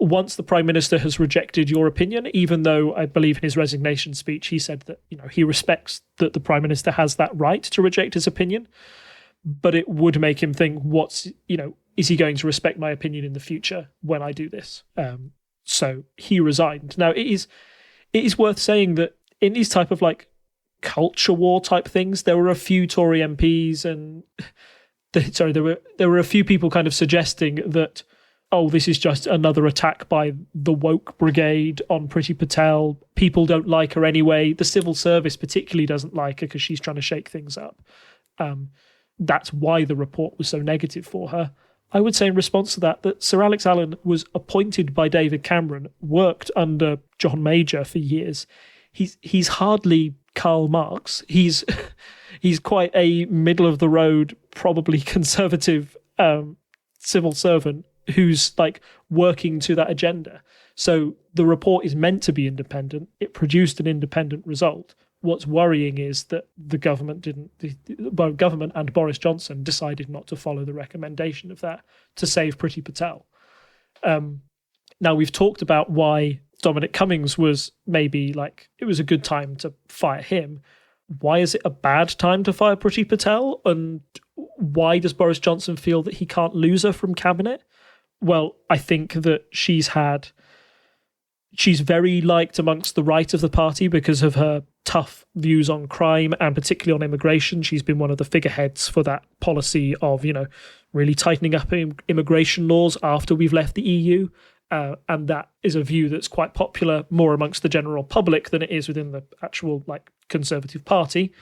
once the Prime Minister has rejected your opinion, even though I believe in his resignation speech he said that, you know, he respects that the Prime Minister has that right to reject his opinion, but it would make him think, is he going to respect my opinion in the future when I do this? So he resigned. Now, it is worth saying that in these type of like culture war type things, there were a few Tory MPs and there were a few people kind of suggesting that, oh, this is just another attack by the woke brigade on Priti Patel. People don't like her anyway. The civil service particularly doesn't like her because she's trying to shake things up. That's why the report was so negative for her. I would say in response to that Sir Alex Allen was appointed by David Cameron, worked under John Major for years. He's hardly Karl Marx. He's quite a middle of the road, probably conservative civil servant who's like working to that agenda. So the report is meant to be independent. It produced an independent result. What's worrying is that the government and Boris Johnson decided not to follow the recommendation of that to save Priti Patel. Now, we've talked about why Dominic Cummings was maybe like, it was a good time to fire him. Why is it a bad time to fire Priti Patel? And why does Boris Johnson feel that he can't lose her from cabinet? Well, I think that she's very liked amongst the right of the party because of her tough views on crime and particularly on immigration. She's been one of the figureheads for that policy of, really tightening up immigration laws after we've left the EU. And that is a view that's quite popular more amongst the general public than it is within the actual Conservative Party.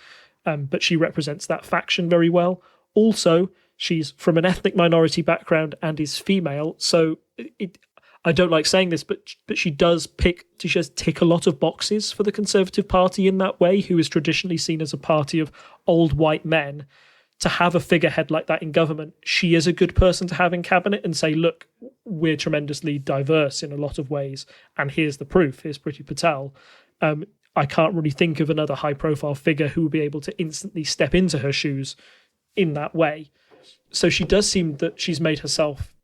But she represents that faction very well. Also, she's from an ethnic minority background and is female. So I don't like saying this, but she does tick a lot of boxes for the Conservative Party in that way, who is traditionally seen as a party of old white men. To have a figurehead like that in government, she is a good person to have in cabinet and say, look, we're tremendously diverse in a lot of ways, and here's the proof, here's Priti Patel. I can't really think of another high-profile figure who will be able to instantly step into her shoes in that way. So she does seem that she's made herself,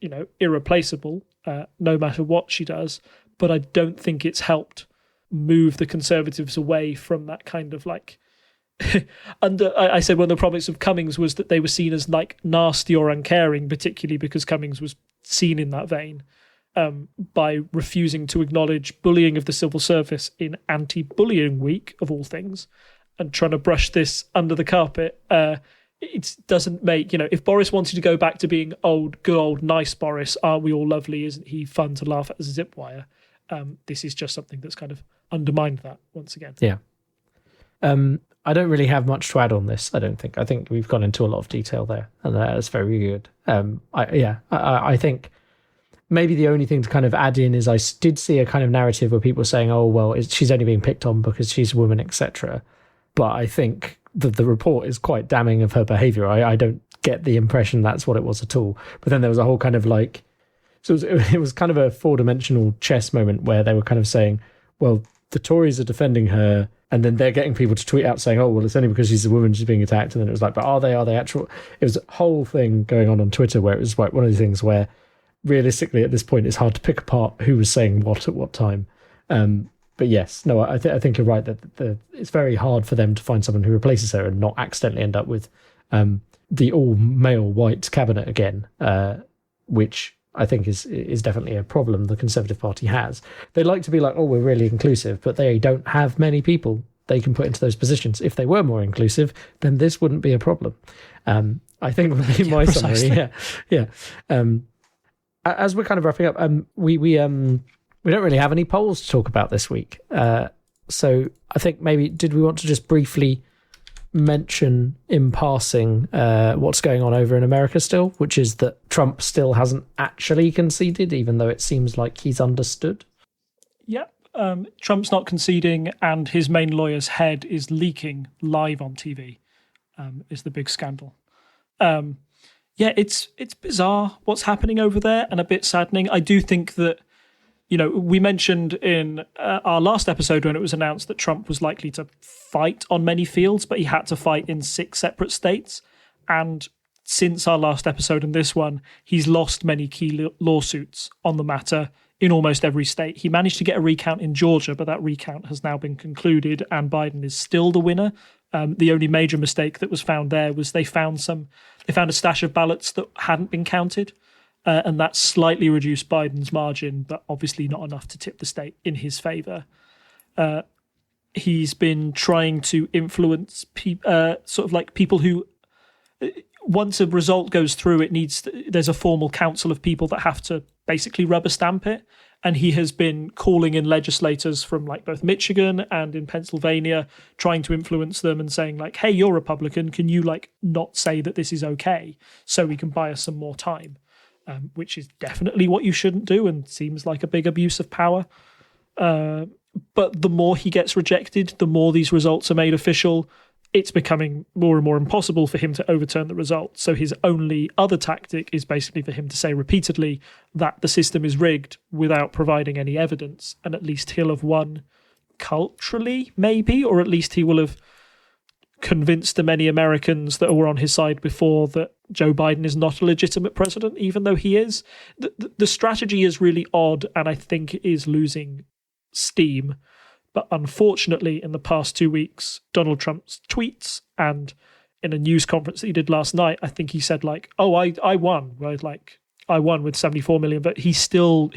irreplaceable, no matter what she does. But I don't think it's helped move the Conservatives away from that kind of I said one of the problems of Cummings was that they were seen as nasty or uncaring, particularly because Cummings was seen in that vein by refusing to acknowledge bullying of the civil service in anti-bullying week, of all things, and trying to brush this under the carpet. It doesn't make, if Boris wanted to go back to being good old nice Boris, aren't we all lovely, isn't he fun to laugh at as a zip wire? This is just something that's kind of undermined that once again. Yeah. I don't really have much to add on this, I don't think. I think we've gone into a lot of detail there, and that's very good. I think maybe the only thing to kind of add in is I did see a kind of narrative where people were saying, oh, well, she's only being picked on because she's a woman, etc. But I think that the report is quite damning of her behaviour. I don't get the impression that's what it was at all. But then there was a whole kind of so it was kind of a four-dimensional chess moment where they were kind of saying, well, the Tories are defending her, and then they're getting people to tweet out saying, oh, well, it's only because she's a woman she's being attacked. And then it was but are they actual? It was a whole thing going on Twitter where it was one of these things where realistically at this point it's hard to pick apart who was saying what at what time. But yes, no, I think you're right that it's very hard for them to find someone who replaces her and not accidentally end up with the all-male white cabinet again, which I think is definitely a problem the Conservative Party has. They like to be oh, we're really inclusive, but they don't have many people they can put into those positions. If they were more inclusive, then this wouldn't be a problem. I think would be my summary. Yeah. As we're kind of wrapping up, we We don't really have any polls to talk about this week. So I think maybe, did we want to just briefly mention in passing what's going on over in America still, which is that Trump still hasn't actually conceded, even though it seems like he's understood? Yep. Trump's not conceding, and his main lawyer's head is leaking live on TV, is the big scandal. It's bizarre what's happening over there, and a bit saddening. I do think that, we mentioned in our last episode when it was announced that Trump was likely to fight on many fields, but he had to fight in 6 separate states. And since our last episode and this one, he's lost many key lawsuits on the matter in almost every state. He managed to get a recount in Georgia, but that recount has now been concluded and Biden is still the winner. The only major mistake that was found there was they found a stash of ballots that hadn't been counted. And that slightly reduced Biden's margin, but obviously not enough to tip the state in his favor. He's been trying to influence people who, once a result goes through, there's a formal council of people that have to basically rubber stamp it. And he has been calling in legislators from both Michigan and in Pennsylvania, trying to influence them and saying hey, you're Republican, can you not say that this is okay so we can buy us some more time? Which is definitely what you shouldn't do and seems like a big abuse of power. But the more he gets rejected, the more these results are made official. It's becoming more and more impossible for him to overturn the results. So his only other tactic is basically for him to say repeatedly that the system is rigged without providing any evidence. And at least he'll have won culturally, maybe, or at least he will have convinced the many Americans that were on his side before that Joe Biden is not a legitimate president, even though he is. The strategy is really odd and I think is losing steam. But unfortunately, in the past 2 weeks, Donald Trump's tweets and in a news conference that he did last night, I think he said I won. Right? I won with 74 million, but he's still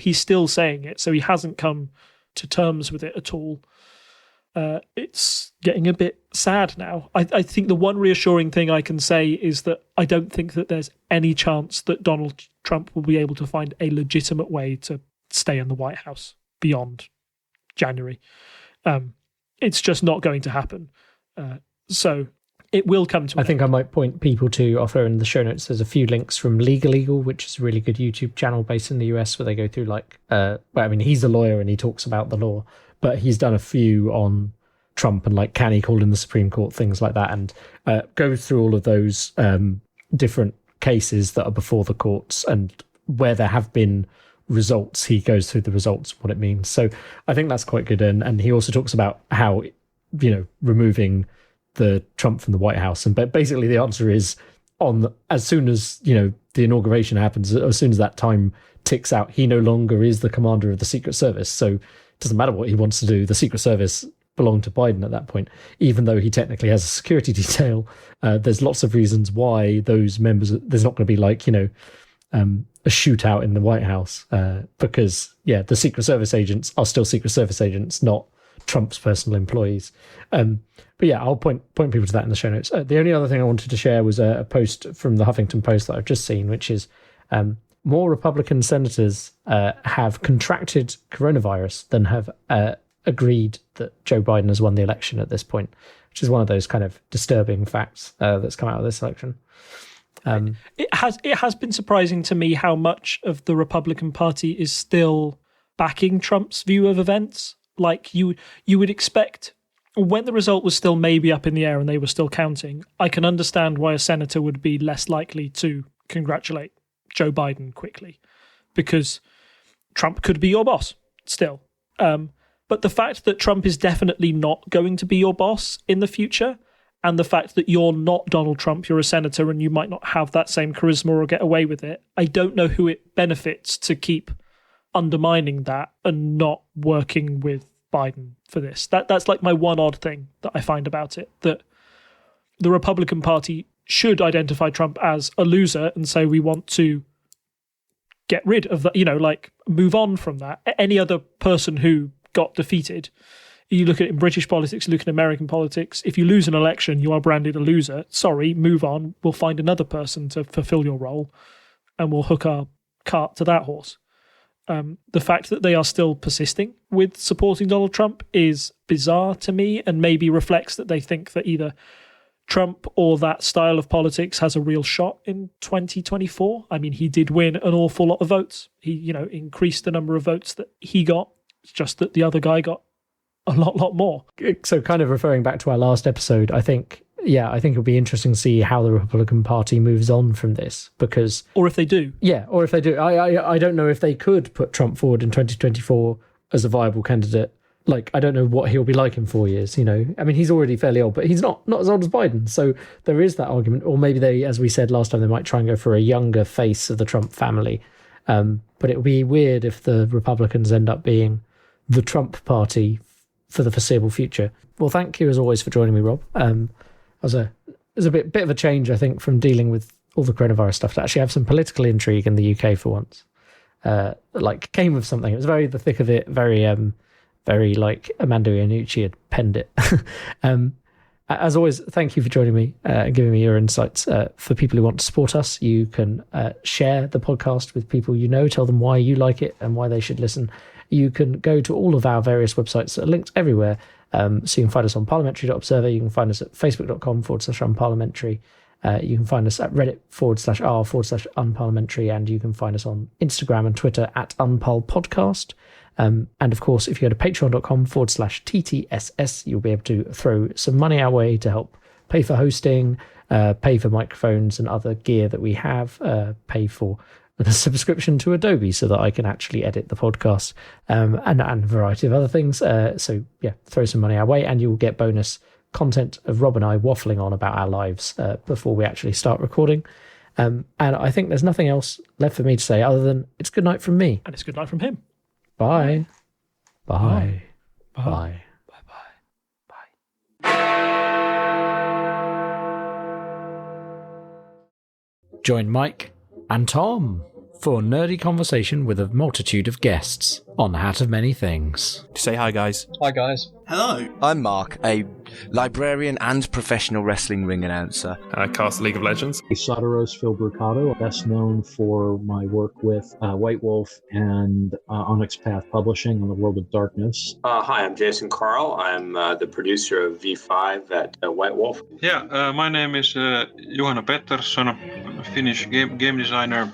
saying it. So he hasn't come to terms with it at all. It's getting a bit sad now. I think the one reassuring thing I can say is that I don't think that there's any chance that Donald Trump will be able to find a legitimate way to stay in the White House beyond January. It's just not going to happen. So it will come to. I think I might point people to offer in the show notes. There's a few links from Legal, which is a really good YouTube channel based in the US where they go through he's a lawyer and he talks about the law, but he's done a few on Trump and can he call in the Supreme Court, things like that, and goes through all of those different cases that are before the courts and where there have been results. He goes through the results, what it means. So I think that's quite good. And he also talks about how, removing the Trump from the White House. And basically the answer is as soon as, the inauguration happens, as soon as that time ticks out, he no longer is the commander of the Secret Service. So it doesn't matter what he wants to do. The Secret Service belonged to Biden at that point, even though he technically has a security detail. There's lots of reasons why those members, there's not going to be a shootout in the White House because, the Secret Service agents are still Secret Service agents, not Trump's personal employees. I'll point people to that in the show notes. The only other thing I wanted to share was a post from the Huffington Post that I've just seen, which is more Republican senators have contracted coronavirus than have agreed that Joe Biden has won the election at this point, which is one of those kind of disturbing facts that's come out of this election. It has been surprising to me how much of the Republican Party is still backing Trump's view of events. You would expect, when the result was still maybe up in the air and they were still counting, I can understand why a senator would be less likely to congratulate Joe Biden quickly, because Trump could be your boss still. But the fact that Trump is definitely not going to be your boss in the future, and the fact that you're not Donald Trump, you're a senator and you might not have that same charisma or get away with it, I don't know who it benefits to keep undermining that and not working with Biden for this. That's my one odd thing that I find about it, that the Republican Party should identify Trump as a loser and say we want to get rid of that, move on from that. Any other person who got defeated, you look at it in British politics, you look at American politics, if you lose an election, you are branded a loser. Sorry, move on. We'll find another person to fulfill your role and we'll hook our cart to that horse. The fact that they are still persisting with supporting Donald Trump is bizarre to me, and maybe reflects that they think that either Trump or that style of politics has a real shot in 2024. I mean, he did win an awful lot of votes. He, increased the number of votes that he got. It's just that the other guy got a lot more. So kind of referring back to our last episode, I think it'll be interesting to see how the Republican Party moves on from this, because... Or if they do. Yeah, or if they do. I don't know if they could put Trump forward in 2024 as a viable candidate. Like, I don't know what he'll be like in 4 years, I mean, he's already fairly old, but he's not as old as Biden. So there is that argument. Or maybe they, as we said last time, they might try and go for a younger face of the Trump family. But it would be weird if the Republicans end up being the Trump party for the foreseeable future. Well, thank you as always for joining me, Rob. It was a bit of a change, I think, from dealing with all the coronavirus stuff to actually have some political intrigue in the UK for once. Came with something. It was very the thick of it, very like Amanda Iannucci had penned it. As always, thank you for joining me and giving me your insights. For people who want to support us, you can share the podcast with people tell them why you like it and why they should listen. You can go to all of our various websites that are linked everywhere. So you can find us on parliamentary.observer. You can find us at facebook.com/unparliamentary. You can find us at reddit.r/unparliamentary. And you can find us on Instagram and Twitter at unparlpodcast. And of course, if you go to patreon.com/TTSS, you'll be able to throw some money our way to help pay for hosting, pay for microphones and other gear that we have, pay for a subscription to Adobe so that I can actually edit the podcast, and a variety of other things. So yeah, throw some money our way and you'll get bonus content of Rob and I waffling on about our lives before we actually start recording. And I think there's nothing else left for me to say other than it's good night from me. And it's good night from him. Bye. Bye. Bye. Bye. Bye. Join Mike and Tom for nerdy conversation with a multitude of guests on Hat of Many Things. Say hi, guys. Hi, guys. Hello. I'm Mark, a librarian and professional wrestling ring announcer. I cast League of Legends. Soteros Phil Brucato, best known for my work with White Wolf and Onyx Path Publishing on the World of Darkness. Hi, I'm Jason Carl. I'm the producer of V5 at White Wolf. Yeah, my name is Johanna Pettersson, a Finnish game designer.